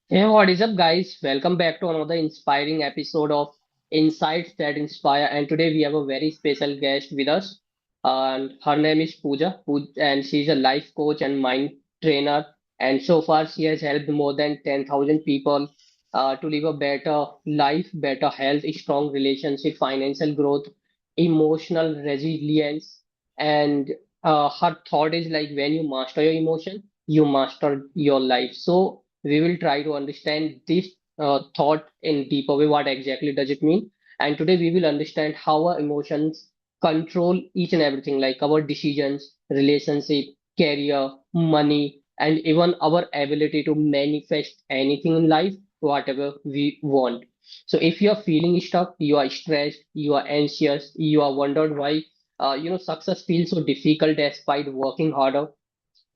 Hey, what is up, guys? Welcome back to another inspiring episode of Insights That Inspire. And today we have a very special guest with us. And her name is Pooja, and she's a life coach and mind trainer. And so far, she has helped more than 10,000 people to live a better life, better health, strong relationship, financial growth, emotional resilience. And her thought is like when you master your emotion, you master your life. So we will try to understand this thought in deeper way. What exactly does it mean? And today we will understand how our emotions control each and everything, like our decisions, relationship, career, money, and even our ability to manifest anything in life, whatever we want. So if you are feeling stuck, you are stressed, you are anxious, you are wondered why success feels so difficult despite working harder,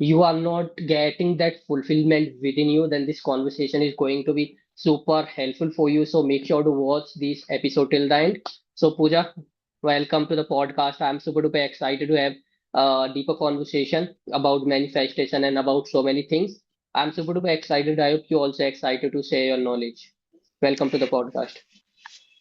you are not getting that fulfillment within you, then this conversation is going to be super helpful for you. So make sure to watch this episode till the end. So Pooja, welcome to the podcast. I'm super duper excited to have a deeper conversation about manifestation and about so many things. I'm super duper excited. I hope you also excited to share your knowledge. Welcome to the podcast.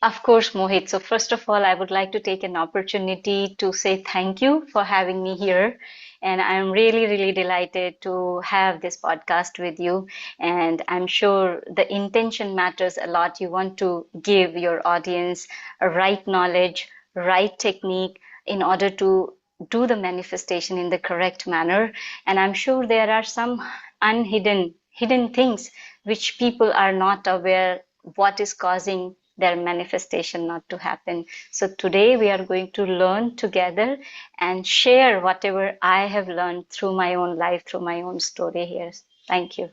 Of course, Mohit. So, first of all, I would like to take an opportunity to say thank you for having me here. And I'm really, really delighted to have this podcast with you. And I'm sure the intention matters a lot. You want to give your audience a right knowledge, right technique in order to do the manifestation in the correct manner. And I'm sure there are some unhidden hidden things which people are not aware what is causing their manifestation not to happen. So today we are going to learn together and share whatever I have learned through my own life, through my own story here. Thank you.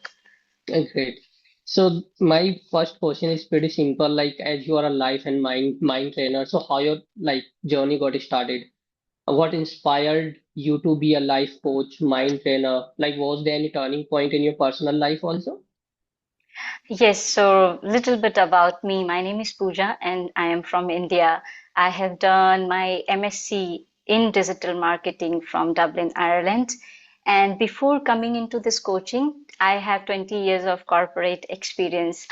Great. So my first question is pretty simple. Like, as you are a life and mind trainer, so how your like journey got started? What inspired you to be a life coach, mind trainer? Like, was there any turning point in your personal life also? Yes, so little bit about me. My name is Pooja and I am from India. I have done my MSc in digital marketing from Dublin, Ireland. And before coming into this coaching, I have 20 years of corporate experience.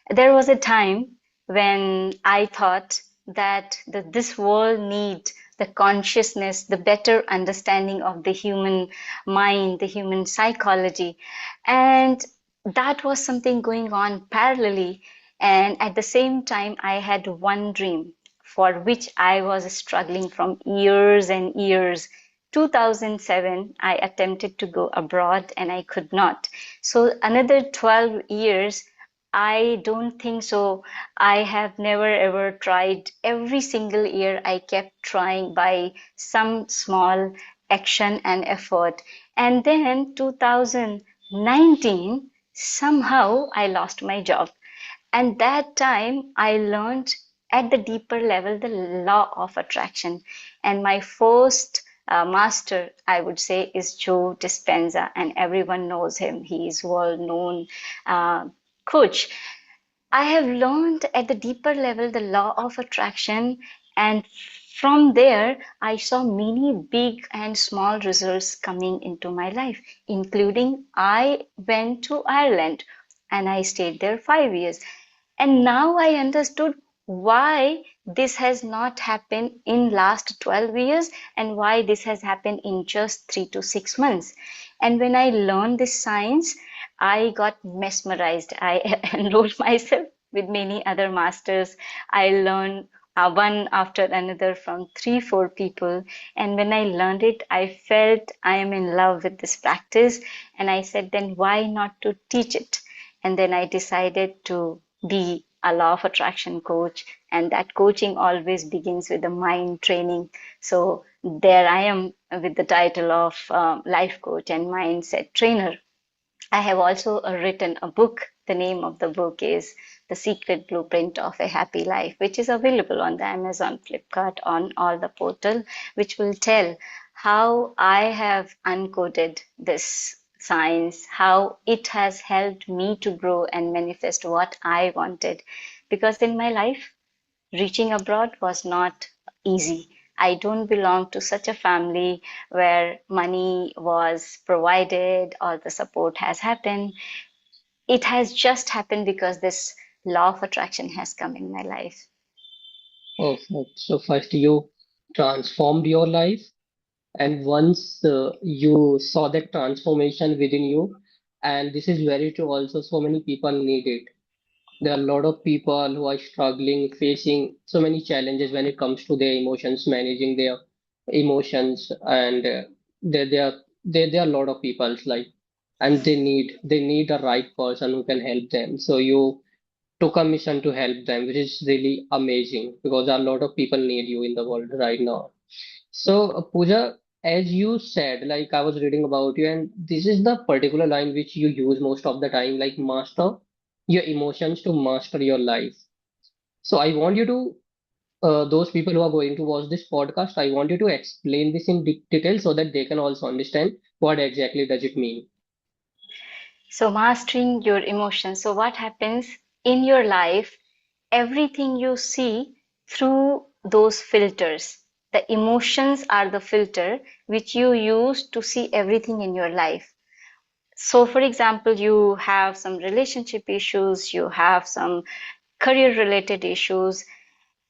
There was a time when I thought that this world needs the consciousness, the better understanding of the human mind, the human psychology. And that was something going on parallelly. And at the same time, I had one dream for which I was struggling from years and years. 2007, I attempted to go abroad and I could not. So another 12 years, I don't think so. I have never ever tried. Every single year, I kept trying by some small action and effort. And then 2019, somehow I lost my job. And that time I learned at the deeper level the law of attraction. And my first master, I would say, is Joe Dispenza, and everyone knows him. He is world known uh, coach. I have learned at the deeper level the law of attraction, and from there, I saw many big and small results coming into my life, including I went to Ireland and I stayed there 5 years. And now I understood why this has not happened in last 12 years and why this has happened in just 3 to 6 months. And when I learned this science, I got mesmerized. I enrolled myself with many other masters. I learned one after another from three, four people. And when I learned it, I felt I am in love with this practice. And I said, then why not to teach it? And then I decided to be a law of attraction coach. And that coaching always begins with the mind training. So there I am with the title of life coach and mindset trainer. I have also written a book. The name of the book is The Secret Blueprint of a Happy Life, which is available on the Amazon, Flipkart, on all the portal, which will tell how I have uncoded this science, how it has helped me to grow and manifest what I wanted. Because in my life, reaching abroad was not easy. I don't belong to such a family where money was provided or the support has happened. it has just happened because this law of attraction has come in my life. Perfect. So first you transformed your life, and once you saw that transformation within you, and this is very true also, so many people need it. There are a lot of people who are struggling, facing so many challenges when it comes to their emotions, managing their emotions, and there are a lot of people like, and they need a right person who can help them. So you took a mission to help them, which is really amazing because a lot of people need you in the world right now. So, Pooja, as you said, like I was reading about you, and this is the particular line which you use most of the time, like master your emotions to master your life. So, I want you to, those people who are going to watch this podcast, I want you to explain this in detail so that they can also understand what exactly does it mean. So, mastering your emotions. So, what happens in your life? Everything you see through those filters. The emotions are the filter which you use to see everything in your life. So, for example, you have some relationship issues, you have some career related issues,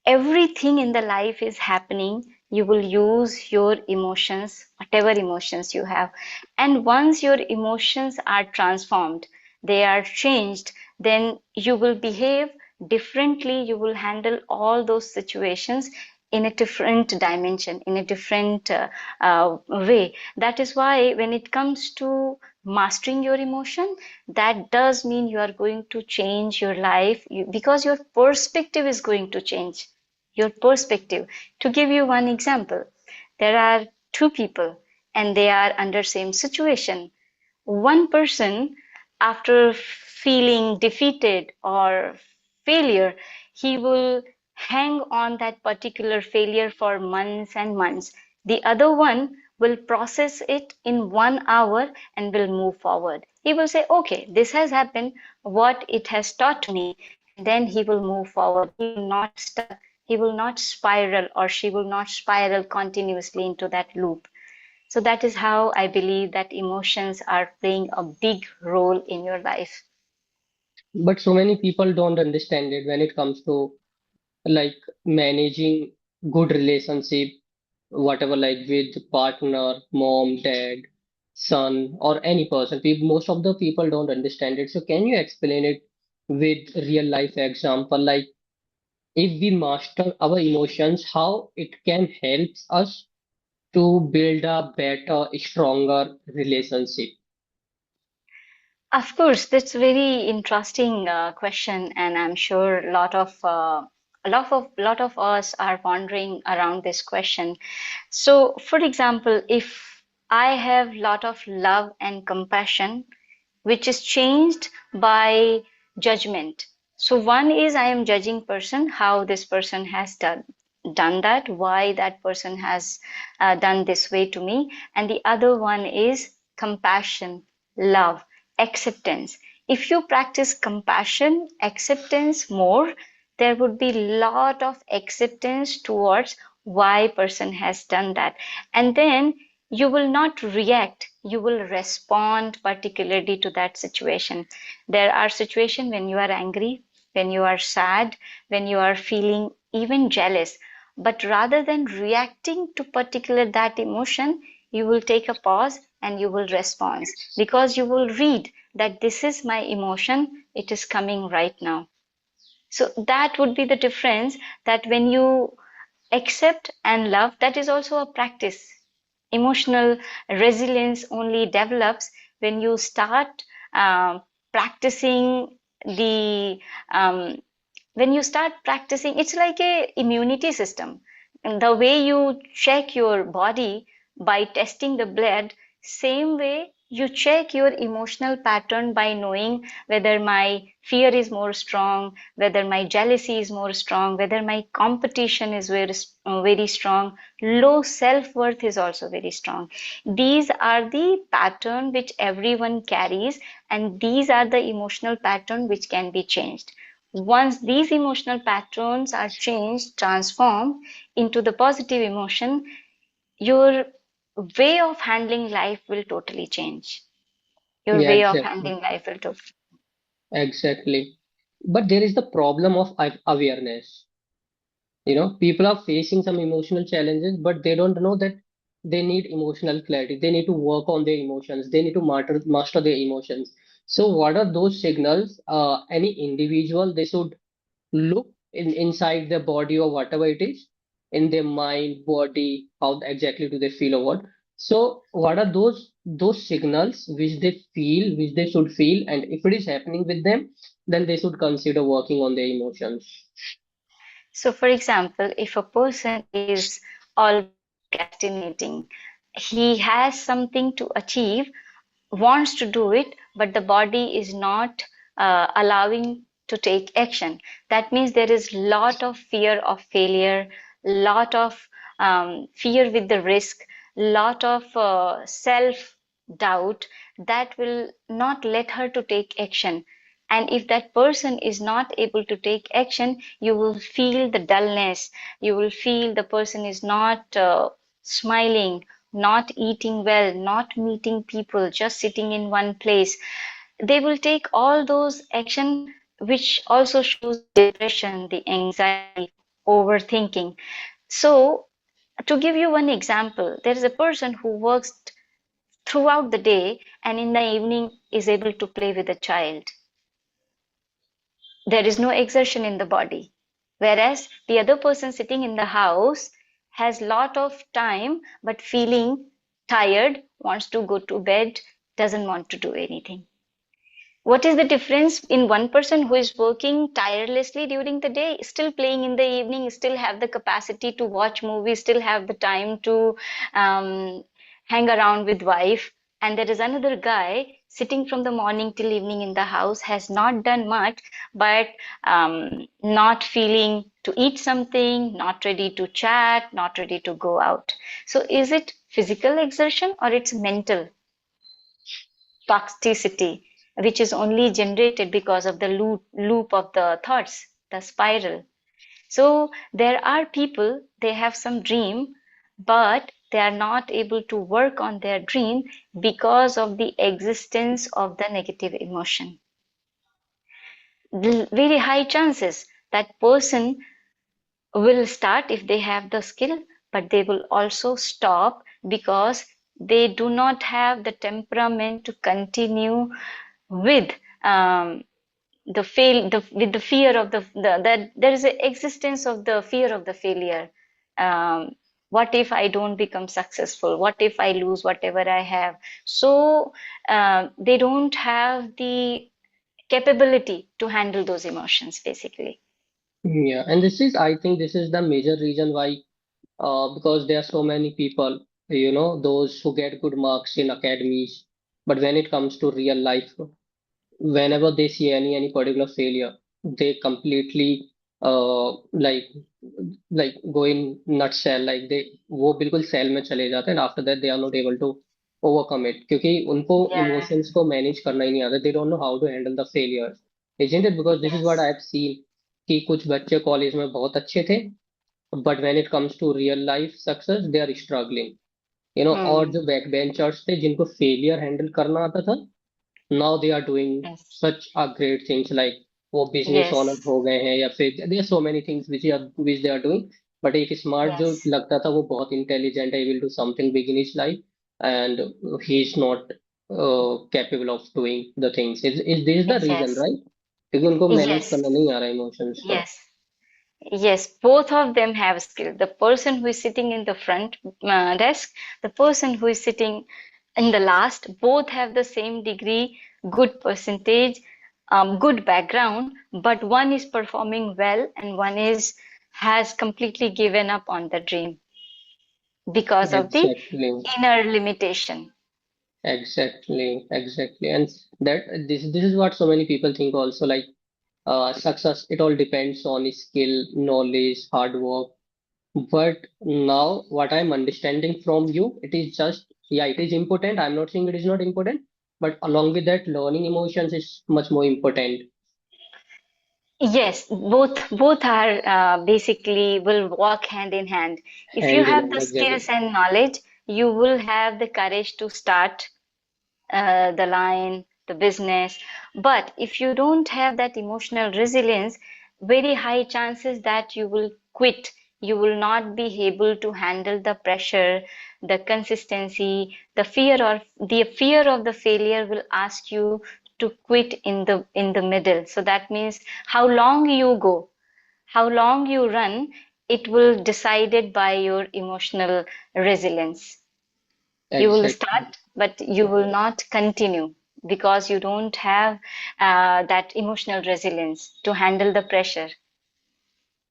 everything in the life is happening, you will use your emotions, whatever emotions you have. And once your emotions are transformed, they are changed, then you will behave differently. You will handle all those situations in a different dimension, in a different way. That is why when it comes to mastering your emotion, that does mean you are going to change your life, because your perspective is going to change. Your perspective. To give you one example, there are two people and they are under same situation. One person, after feeling defeated or failure, he will hang on that particular failure for months and months. The other one will process it in 1 hour and will move forward. He will say, okay, this has happened, what it has taught me, and then he will move forward. He will not stuck, he will not spiral, or she will not spiral continuously into that loop. So that is how I believe that emotions are playing a big role in your life. But so many people don't understand it when it comes to like managing good relationship, whatever, like with partner, mom, dad, son, or any person. People, most of the people don't understand it. So can you explain it with real life example, like if we master our emotions, how it can help us to build a better, stronger relationship? Of course, that's a very interesting question, and I'm sure a lot of us are wondering around this question. So, for example, if I have lot of love and compassion, which is changed by judgment. So one is I am judging person, how this person has done that, why that person has done this way to me, and the other one is compassion, love, acceptance. If you practice compassion, acceptance more, there would be lot of acceptance towards why person has done that, and then you will not react, you will respond particularly to that situation. There are situations when you are angry, when you are sad, when you are feeling even jealous, but rather than reacting to particular that emotion, you will take a pause and you will respond, because you will read that this is my emotion, it is coming right now. So that would be the difference, that when you accept and love, that is also a practice. Emotional resilience only develops when you start practicing the when you start practicing, it's like a immunity system. And the way you check your body by testing the blood, same way you check your emotional pattern by knowing whether my fear is more strong, whether my jealousy is more strong, whether my competition is very strong, low self-worth is also very strong. These are the pattern which everyone carries, and these are the emotional pattern which can be changed. Once these emotional patterns are changed, transformed into the positive emotion, your way of handling life will totally change. Your Yeah, way of exactly. handling life will totally. exactly. But there is the problem of awareness. People are facing some emotional challenges, but they don't know that they need emotional clarity. They need to work on their emotions. They need to master their emotions. So, what are those signals? Any individual they should look inside their body or whatever it is, in their mind, body, how exactly do they feel or what. So, what are those signals which they feel, which they should feel, and if it is happening with them, then they should consider working on their emotions. So, for example, if a person is always procrastinating, he has something to achieve, wants to do it, but the body is not allowing to take action. That means there is lot of fear of failure, lot of fear with the risk, lot of self doubt that will not let her to take action. And if that person is not able to take action, you will feel the dullness, you will feel the person is not smiling, not eating well, not meeting people, just sitting in one place. They will take all those action, which also shows depression, the anxiety, overthinking. So, to give you one example, there is a person who works throughout the day and in the evening is able to play with a child. There is no exertion in the body. Whereas the other person sitting in the house has lot of time but feeling tired, wants to go to bed, doesn't want to do anything. What is the difference in one person who is working tirelessly during the day, still playing in the evening, still have the capacity to watch movies, still have the time to um, hang around with wife, and there is another guy sitting from the morning till evening in the house, has not done much, but not feeling to eat something, not ready to chat, not ready to go out. So is it physical exertion or it's mental toxicity, which is only generated because of the loop of the thoughts, the spiral? So there are people, they have some dream, but they are not able to work on their dream because of the existence of the negative emotion. Very high chances that person will start if they have the skill, but they will also stop because they do not have the temperament to continue with with the fear of that there is an existence of the fear of the failure. What if I don't become successful? What if I lose whatever I have? So they don't have the capability to handle those emotions, basically. Yeah, and I think this is the major reason why, because there are so many people, those who get good marks in academies, but when it comes to real life, whenever they see any particular failure, they completely like go in nutshell, like they वो बिल्कुल cell में चले जाते हैं, and after that they are not able to overcome it क्योंकि उनको Yeah. emotions को manage करना ही नहीं आता. They don't know how to handle the failures, isn't it? Because this is what I Yes. have seen कि कुछ बच्चे college में बहुत अच्छे थे, but when it comes to real life success they are struggling. और Hmm. जो back benchers थे जिनको फेलियर हैंडल करना आता था, now they are doing Yes. such a great things, like वो बिजनेस ऑनर Yes. हो गए हैं, या फिर there are so many things which they are doing. But एक स्मार्ट जो Yes. लगता था वो बहुत इंटेलिजेंट है, will do something big in his life, and he is not capable of doing the things. Is this the Yes. Reason, Yes. Right? क्योंकि उनको manage Yes. करना नहीं आ रहा इमोशंस को. Yes. Yes, both of them have skill. The person who is sitting in the front desk, the person who is sitting in the last, both have the same degree, good percentage, good background, but one is performing well and one is has completely given up on the dream because of the Exactly. inner limitation. Exactly. And that this is what so many people think also, like success, it all depends on skill, knowledge, hard work. But now what I'm understanding from you, it is just, yeah, it is important. I'm not saying it is not important, but along with that, learning emotions is much more important. Yes, both are basically will walk hand in hand. If you Hand in have hand, the exactly. skills and knowledge, you will have the courage to start the line, the business. But if you don't have that emotional resilience, very high chances that you will quit. You will not be able to handle the pressure, the consistency, the fear of the failure will ask you to quit in the middle. So that means how long you go, how long you run, it will decided by your emotional resilience. You will Exactly. start, but you will not continue because you don't have that emotional resilience to handle the pressure.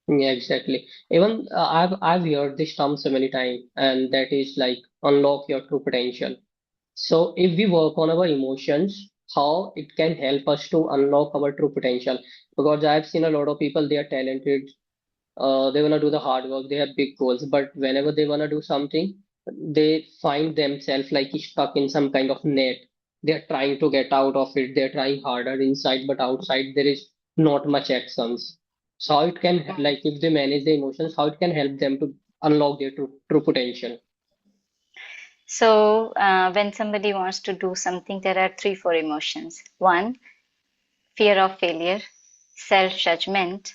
Yeah, exactly. Even I've heard this term so many times, and that is like unlock your true potential. So if we work on our emotions, how it can help us to unlock our true potential? Because I've seen a lot of people, they are talented, they wanna do the hard work, they have big goals, but whenever they wanna do something, they find themselves like stuck in some kind of net. They're trying to get out of it, they're trying harder inside, but outside there is not much actions. So how it can, like if they manage the emotions, how it can help them to unlock their true potential? So, when somebody wants to do something, there are three, four emotions. One, fear of failure, self-judgment,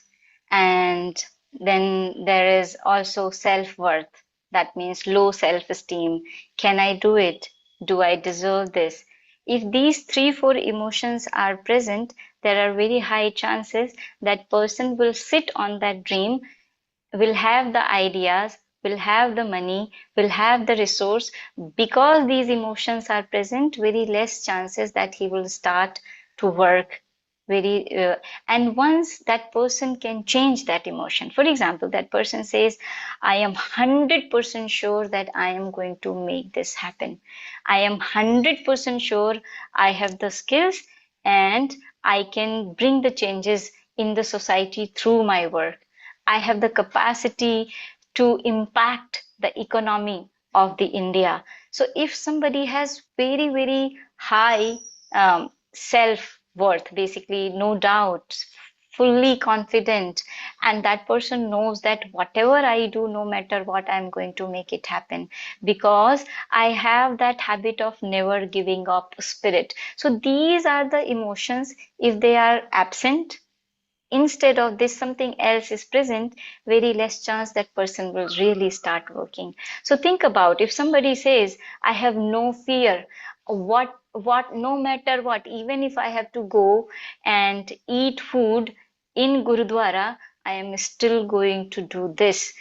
and then there is also self-worth. That means low self-esteem. Can I do it? Do I deserve this? If these three, four emotions are present, there are very high chances that person will sit on that dream, will have the ideas, will have the money, will have the resource. Because these emotions are present, very less chances that he will start to work very and once that person can change that emotion, for example, that person says, I am 100% sure that I am going to make this happen. I am 100% sure I have the skills and I can bring the changes in the society through my work. I have the capacity to impact the economy of the India. So if somebody has very, very high self-worth, basically no doubt, fully confident, and that person knows that whatever I do, no matter what, I'm going to make it happen because I have that habit of never giving up spirit. So these are the emotions. If they are absent, instead of this something else is present, very less chance that person will really start working. So think about, if somebody says, I have no fear, what no matter what, even if I have to go and eat food in Gurudwara, I am still going to do this.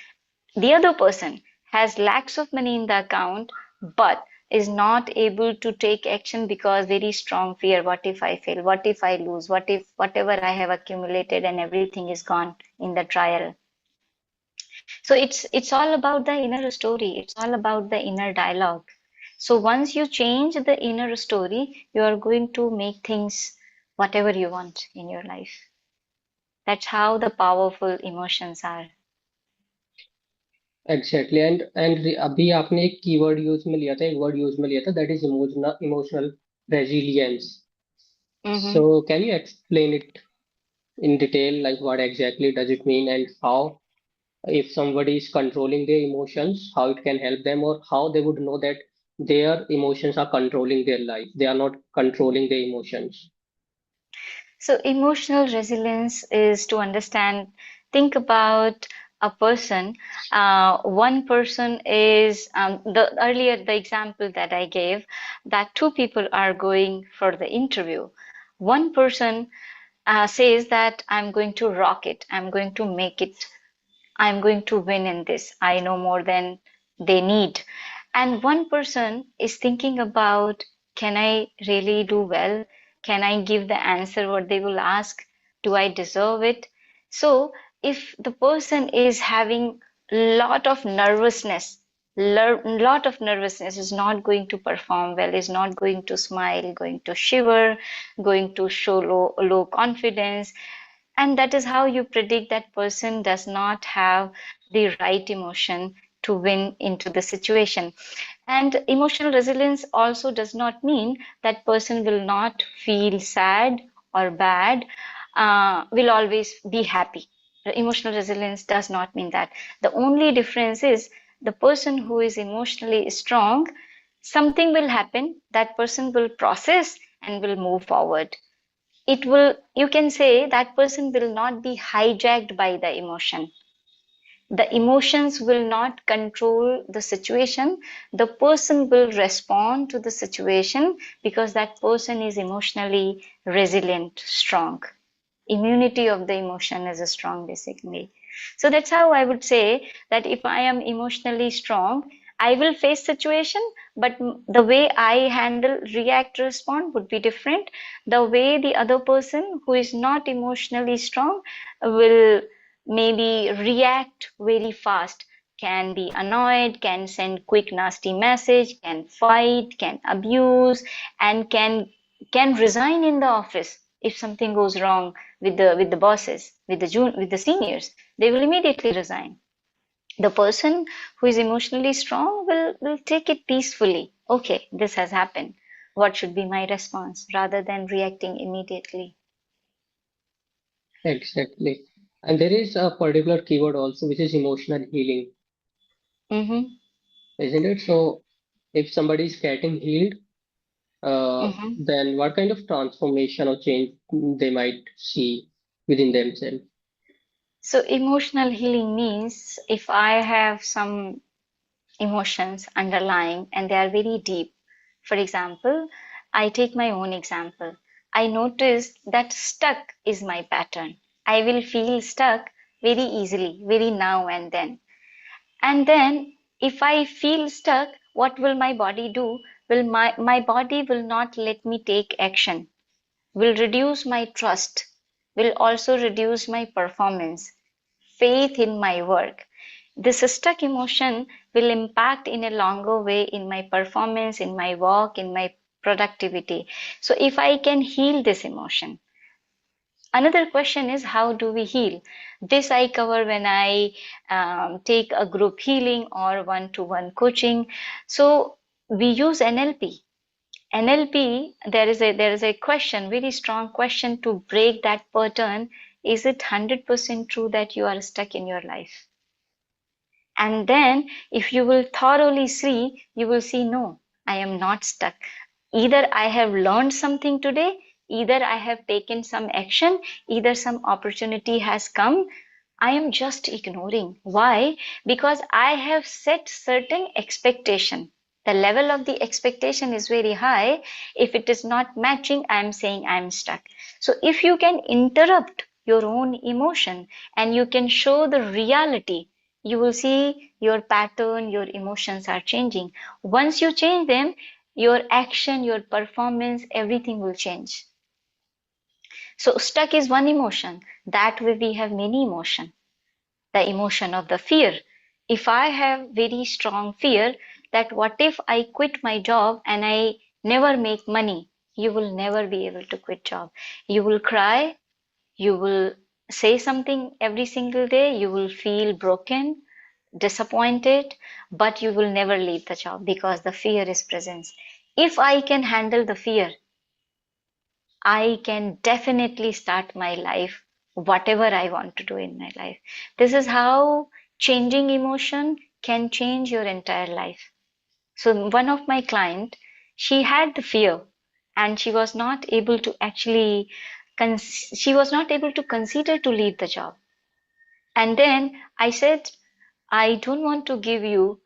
The other person has lakhs of money in the account but is not able to take action because very strong fear. What if I fail? What if I lose? What if whatever I have accumulated and everything is gone in the trial? So it's all about the inner story. It's all about the inner dialogue. So once you change the inner story, you are going to make things whatever you want in your life. That's how the powerful emotions are. Exactly and अभी आपने एक keyword use में लिया था, एक word use में लिया था, that is emotional emotional resilience. So Mm-hmm. Can you explain it in detail, like what exactly does it mean and how, if somebody is controlling their emotions, how it can help them, or how they would know that their emotions are controlling their life, they are not controlling their emotions. So emotional resilience is to understand, think about a person. One person is the earlier the example that I gave, that two people are going for the interview. One person says that I'm going to rock it, I'm going to make it, I'm going to win in this. I know more than they need. And one person is thinking about, can I really do well? Can I give the answer what they will ask? Do I deserve it? So if the person is having lot of nervousness, lot of nervousness, is not going to perform well, is not going to smile, going to shiver, going to show low confidence, and that is how you predict that person does not have the right emotion to win into the situation. And emotional resilience also does not mean that person will not feel sad or bad, will always be happy. Emotional resilience does not mean that. The only difference is the person who is emotionally strong, something will happen, that person will process and will move forward. It will, you can say that person will not be hijacked by the emotion. The emotions will not control the situation. The person will respond to the situation because that person is emotionally resilient, strong. Immunity of the emotion is strong, basically. So that's how I would say that if I am emotionally strong, I will face situation, but the way I handle, react, respond would be different. The way the other person who is not emotionally strong will maybe react very fast, can be annoyed, can send quick nasty message, can fight, can abuse, and can resign in the office if something goes wrong with the bosses, with the seniors. They will immediately resign. The person who is emotionally strong will take it peacefully. Okay, this has happened. What should be my response rather than reacting immediately? Exactly. And there is a particular keyword also, which is emotional healing, Mm-hmm. isn't it? So if somebody is getting healed, Mm-hmm. then what kind of transformation or change they might see within themselves? So emotional healing means if I have some emotions underlying and they are very deep. For example, I take my own example. I noticed that stuck is my pattern. I will feel stuck very easily, very now and then. And then if I feel stuck, what will my body do? Will my body will not let me take action, will reduce my trust, will also reduce my performance, faith in my work. This stuck emotion will impact in a longer way in my performance, in my work, in my productivity. So if I can heal this emotion, another question is how do we heal? This I cover when I take a group healing or one-to-one coaching. So we use NLP. NLP, there is a question, very strong question to break that pattern. Is it 100% true that you are stuck in your life? And then if you will thoroughly see, you will see, no, I am not stuck. Either I have learned something today, either I have taken some action, either some opportunity has come. I am just ignoring. Why? Because I have set certain expectation. The level of the expectation is very high. If it is not matching, I am saying I am stuck. So if you can interrupt your own emotion and you can show the reality, you will see your pattern, your emotions are changing. Once you change them, your action, your performance, everything will change. So stuck is one emotion. That way we have many emotions. The emotion of the fear. If I have very strong fear that what if I quit my job and I never make money, you will never be able to quit job. You will cry, you will say something every single day, you will feel broken, disappointed, but you will never leave the job because the fear is present. If I can handle the fear, I can definitely start my life, whatever I want to do in my life. This is how changing emotion can change your entire life. So one of my client, she had the fear and she was not able to actually, she was not able to consider to leave the job. And then I said, I don't want to give you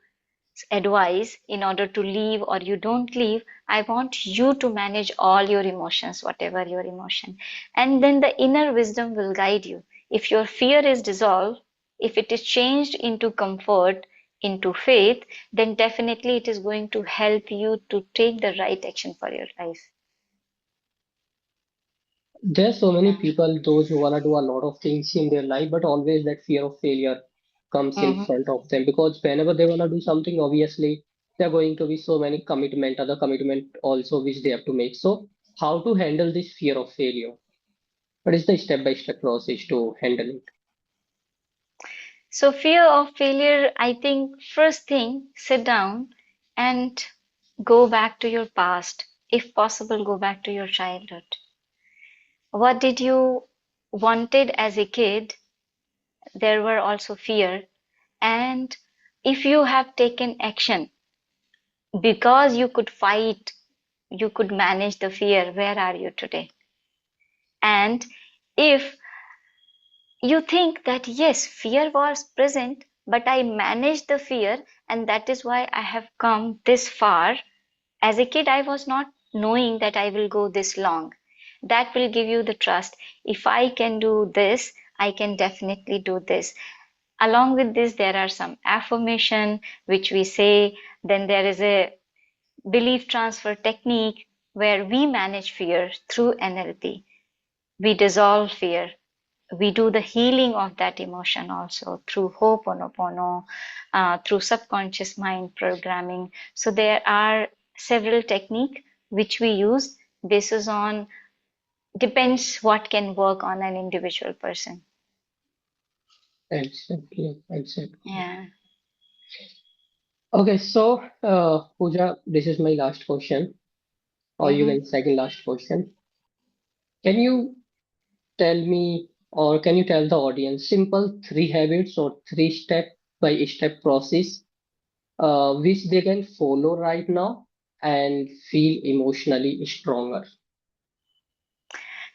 advice in order to leave or you don't leave. I want you to manage all your emotions, whatever your emotion. And then the inner wisdom will guide you. If your fear is dissolved, if it is changed into comfort, into faith, then definitely it is going to help you to take the right action for your life. There's so many people, those who wanna do a lot of things in their life, but always that fear of failure comes in Mhm. front of them because whenever they wanna do something, obviously there are going to be so many commitment, other commitment also which they have to make. So how to handle this fear of failure? What is the step-by-step process to handle it? So fear of failure, I think first thing, sit down and go back to your past. If possible, go back to your childhood. What did you wanted as a kid? There were also fear. And if you have taken action because you could fight, you could manage the fear, where are you today? And if you think that yes, fear was present, but I managed the fear, and that is why I have come this far. As a kid, I was not knowing that I will go this long. That will give you the trust. If I can do this, I can definitely do this. Along with this, there are some affirmation which we say. Then there is a belief transfer technique where we manage fear through NLP. We dissolve fear. We do the healing of that emotion also through Ho'oponopono, through subconscious mind programming. So there are several techniques which we use basis on depends what can work on an individual person. Exactly, exactly. Yeah. Okay, so Pooja, this is my last question, or you Mm-hmm. can second last question. Can you tell me, or can you tell the audience simple three habits or three step by step process which they can follow right now and feel emotionally stronger?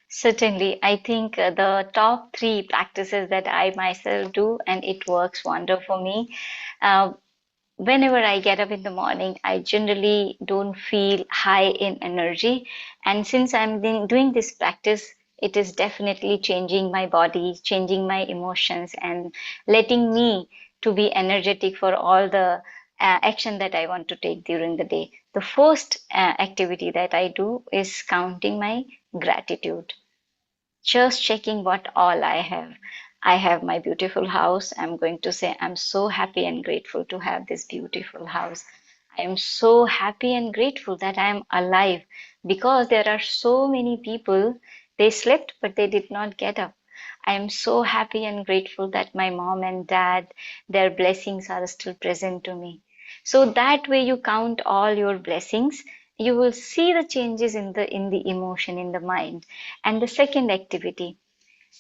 Certainly, I think the top three practices that I myself do, and it works wonder for me. Uh, Whenever I get up in the morning, I generally don't feel high in energy. And since I'm doing this practice, it is definitely changing my body, changing my emotions, and letting me to be energetic for all the action that I want to take during the day. The first activity that I do is counting my gratitude, just checking what all I have. I have my beautiful house. I'm going to say, I'm so happy and grateful to have this beautiful house. I am so happy and grateful that I am alive because there are so many people, they slept, but they did not get up. I am so happy and grateful that my mom and dad, their blessings are still present to me. So that way you count all your blessings, you will see the changes in the emotion, in the mind. And the second activity,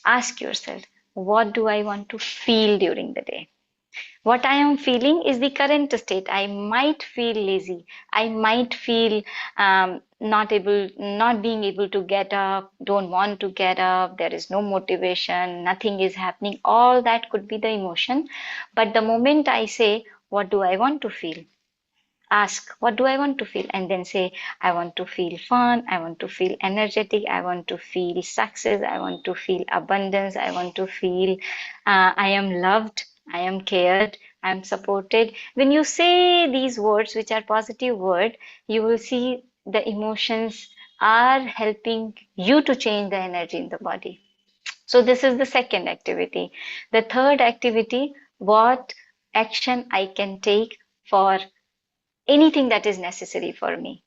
ask yourself, what do I want to feel during the day? What I am feeling is the current state. I might feel lazy. I might feel not being able to get up, don't want to get up. There is no motivation. Nothing is happening. All that could be the emotion. But the moment I say, what do I want to feel? Ask, what do I want to feel? And then say, I want to feel fun, I want to feel energetic, I want to feel success, I want to feel abundance, I want to feel I am loved, I am cared, I am supported. When you say these words, which are positive words, you will see the emotions are helping you to change the energy in the body. So this is the second activity. The third activity, what action I can take for anything that is necessary for me,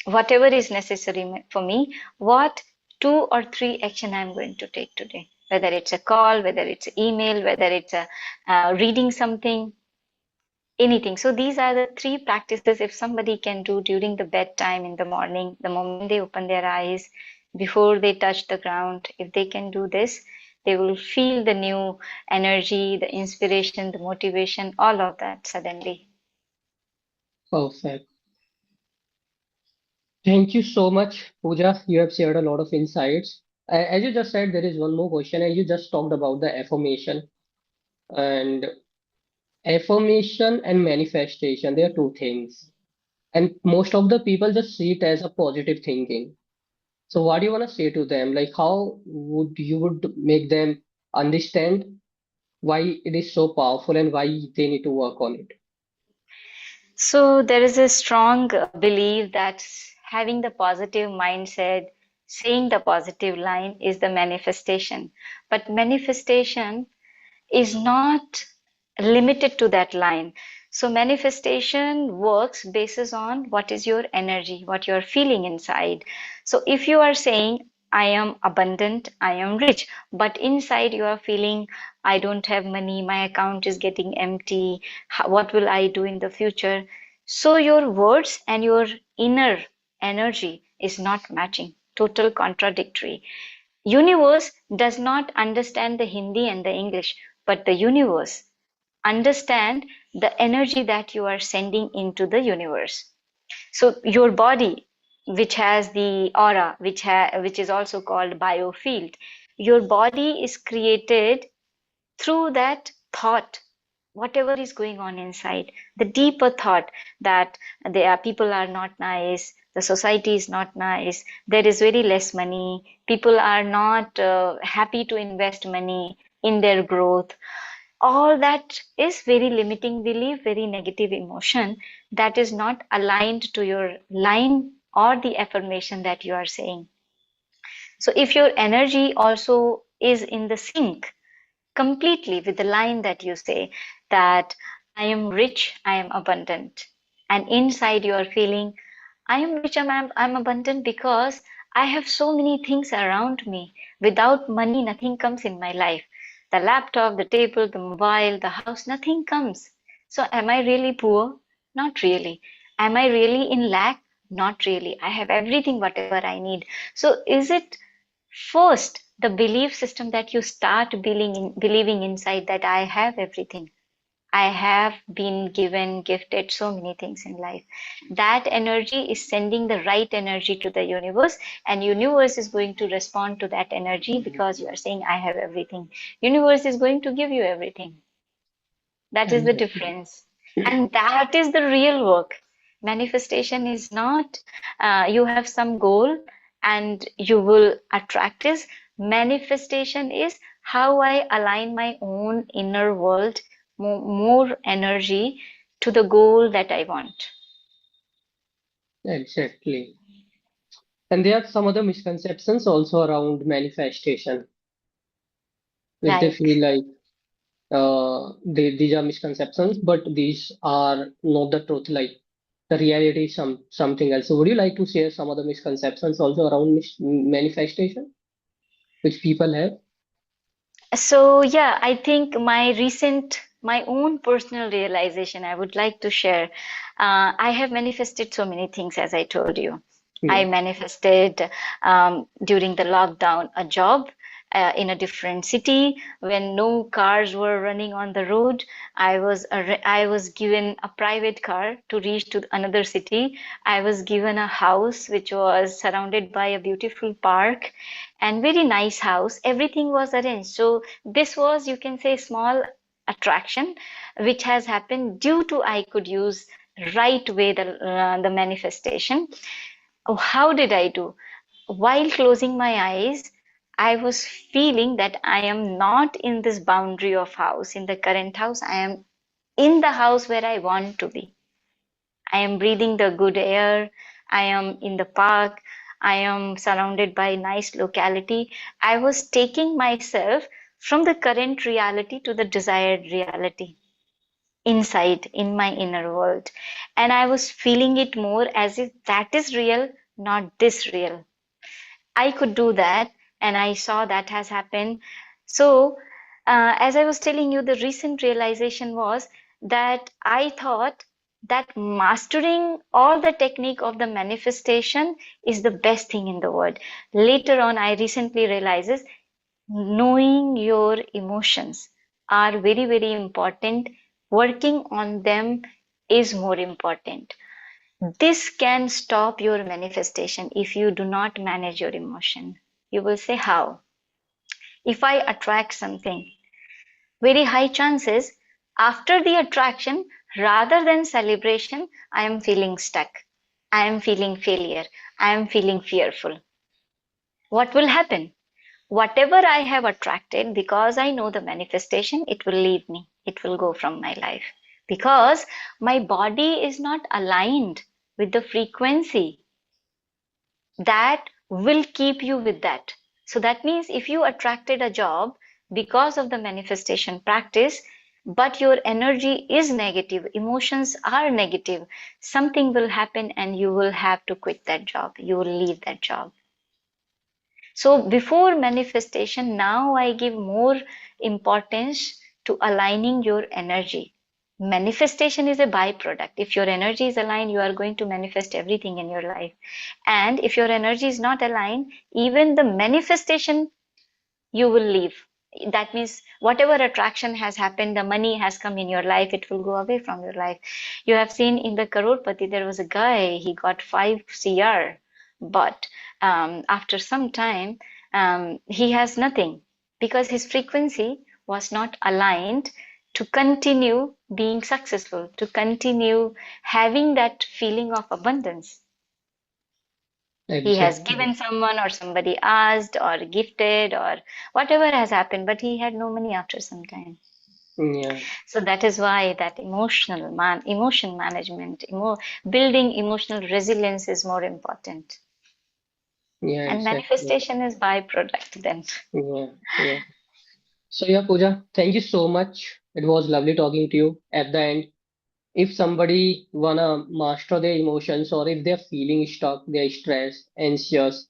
whatever is necessary for me, what 2 or 3 action I'm going to take today, whether it's a call, whether it's email, whether it's a reading something, anything. So these are the three practices if somebody can do during the bedtime in the morning, the moment they open their eyes, before they touch the ground. If they can do this, they will feel the new energy, the inspiration, the motivation, all of that suddenly. Perfect. Thank you so much, Pooja. You have shared a lot of insights. As you just said, there is one more question, and you just talked about the affirmation. And affirmation and manifestation, they are two things. And most of the people just see it as a positive thinking. So what do you want to say to them? Like how would you would make them understand why it is so powerful and why they need to work on it? So there is a strong belief that having the positive mindset, saying the positive line is the manifestation. But manifestation is not limited to that line. So manifestation works basis on what is your energy, what you're feeling inside. So if you are saying, I am abundant, I am rich, but inside you are feeling, I don't have money, my account is getting empty, what will I do in the future? So your words and your inner energy is not matching, total contradictory. Universe does not understand the Hindi and the English, but the universe understand the energy that you are sending into the universe. So your body, which has the aura, which is also called biofield. Your body is created through that thought, whatever is going on inside, the deeper thought that people are not nice, the society is not nice, there is very less money, people are not happy to invest money in their growth. All that is very limiting belief, very negative emotion that is not aligned to your line or the affirmation that you are saying. So if your energy also is in the sync completely with the line that you say, that I am rich, I am abundant, and inside you are feeling, I am rich, I'm abundant because I have so many things around me. Without money, nothing comes in my life. The laptop, the table, the mobile, the house, nothing comes. So am I really poor? Not really. Am I really in lack? Not really. I have everything, whatever I need. So is it first, the belief system that you start believing inside, that I have everything. I have been given, gifted so many things in life. That energy is sending the right energy to the universe, and universe is going to respond to that energy because you are saying, I have everything. Universe is going to give you everything. That is the Exactly. difference. And that is the real work. Manifestation is not you have some goal and you will attract this. Manifestation is how I align my own inner world, more energy to the goal that I want. Exactly. And there are some other misconceptions also around manifestation, which they Like, feel like these are misconceptions, but these are not the truth. Like the reality is something else. So, would you like to share some other misconceptions also around manifestation, which people have? so yeah, I think my own personal realization I would like to share. I have manifested so many things, as I told you. I Yeah. manifested during the lockdown a job in a different city when no cars were running on the road. I was given a private car to reach to another city. I was given a house which was surrounded by a beautiful park and very nice house. Everything was arranged. So this was, you can say, small attraction which has happened due to I could use right way the manifestation. Oh, how did I do? While closing my eyes, I was feeling that I am not in this boundary of house, in the current house. I am in the house where I want to be. I am breathing the good air. I am in the park. I am surrounded by nice locality. I was taking myself from the current reality to the desired reality inside in my inner world. And I was feeling it more as if that is real, not this real. I could do that, and I saw that has happened. So, as I was telling you, the recent realization was that I thought that mastering all the technique of the manifestation is the best thing in the world. Later on, I recently realizes knowing your emotions are very, very important. Working on them is more important. This can stop your manifestation if you do not manage your emotion. You will say, how? If I attract something, very high chances after the attraction, rather than celebration, I am feeling stuck. I am feeling failure. I am feeling fearful. What will happen? Whatever I have attracted, because I know the manifestation, it will leave me. It will go from my life. Because my body is not aligned with the frequency that will keep you with that. So that means if you attracted a job because of the manifestation practice, but your energy is negative, emotions are negative, something will happen and you will have to quit that job. You will leave that job. So before manifestation, now I give more importance to aligning your energy. Manifestation is a byproduct. If your energy is aligned, you are going to manifest everything in your life. And if your energy is not aligned, even the manifestation you will leave. That means whatever attraction has happened, the money has come in your life, it will go away from your life. You have seen in the Crorepati, there was a guy, he got 5 CR. But after some time, he has nothing because his frequency was not aligned to continue being successful, to continue having that feeling of abundance. He has Exactly. given someone, or somebody asked, or gifted, or whatever has happened, but he had no money after some time. Yeah. So that is why that emotion management, building emotional resilience is more important. Yeah. And Exactly. manifestation is byproduct then. Yeah. Yeah. So yeah, Pooja, thank you so much. It was lovely talking to you. At the end, if somebody wanna master their emotions, or if they're feeling stuck, they're stressed, anxious,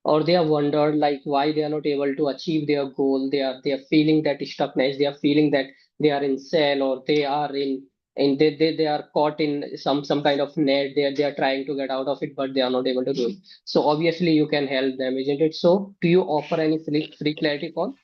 or they are wondered like why they are not able to achieve their goal, they are feeling that stuckness, they are feeling that they are in cell, or they are in they are caught in some kind of net, they are trying to get out of it, but they are not able to do it. So obviously you can help them, isn't it? So do you offer any free clarity call?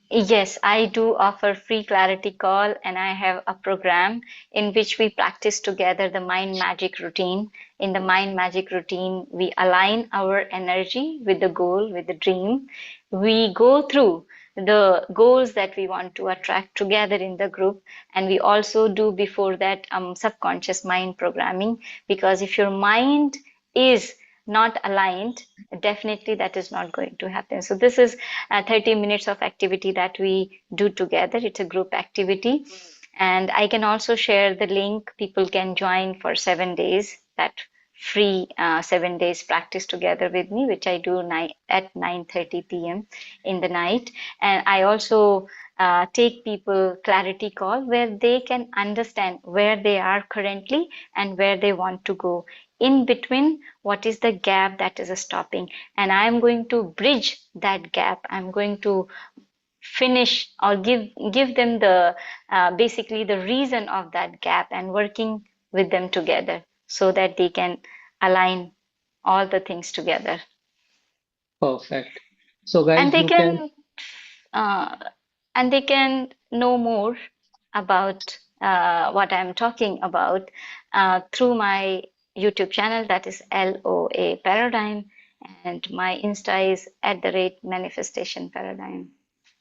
Yes, I do offer free clarity call, and I have a program in which we practice together the mind magic routine. In the mind magic routine, we align our energy with the goal, with the dream. We go through the goals that we want to attract together in the group, and we also do before that subconscious mind programming, because if your mind is not aligned, definitely that is not going to happen. So this is 30 minutes of activity that we do together. It's a group activity. And I can also share the link. People can join for 7 days, that free 7 days practice together with me, which I do at 9:30 p.m. in the night. And I also take people clarity call where they can understand where they are currently and where they want to go. In between, what is the gap that is stopping? And I'm going to bridge that gap. I'm going to finish or give them the basically the reason of that gap, and working with them together so that they can align all the things together, Perfect. So and guys, they you can. can uh, know more about what I'm talking about through my YouTube channel, that is LOA Paradigm, and my Insta is @manifestation paradigm.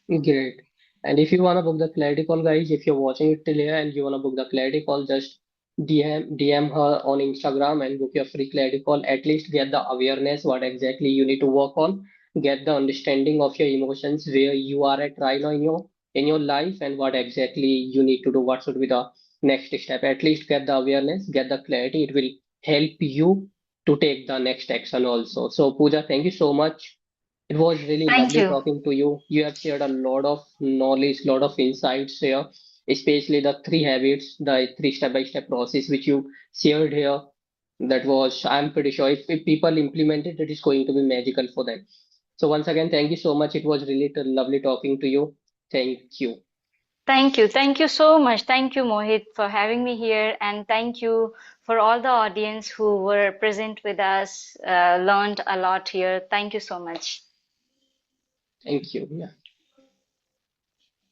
Great. And if you want to book the clarity call, guys, if you're watching it till here and you want to book the clarity call, just DM her on Instagram and book your free clarity call. At least get the awareness what exactly you need to work on, get the understanding of your emotions, where you are at right now in your life, and what exactly you need to do, what should be the next step. At least get the awareness, get the clarity. It will help you to take the next action also. So Pooja, thank you so much. It was really Thank lovely you. talking to you. You have shared a lot of knowledge, lot of insights here, especially the three habits, the three step-by-step process which you shared here. That was, I'm pretty sure if people implement it, it is going to be magical for them. So once again, thank you so much. It was really lovely talking to you. Thank you. Thank you. Thank you so much. Thank you, Mohit, for having me here. And thank you for all the audience who were present with us, learned a lot here. Thank you so much. Thank you. Yeah.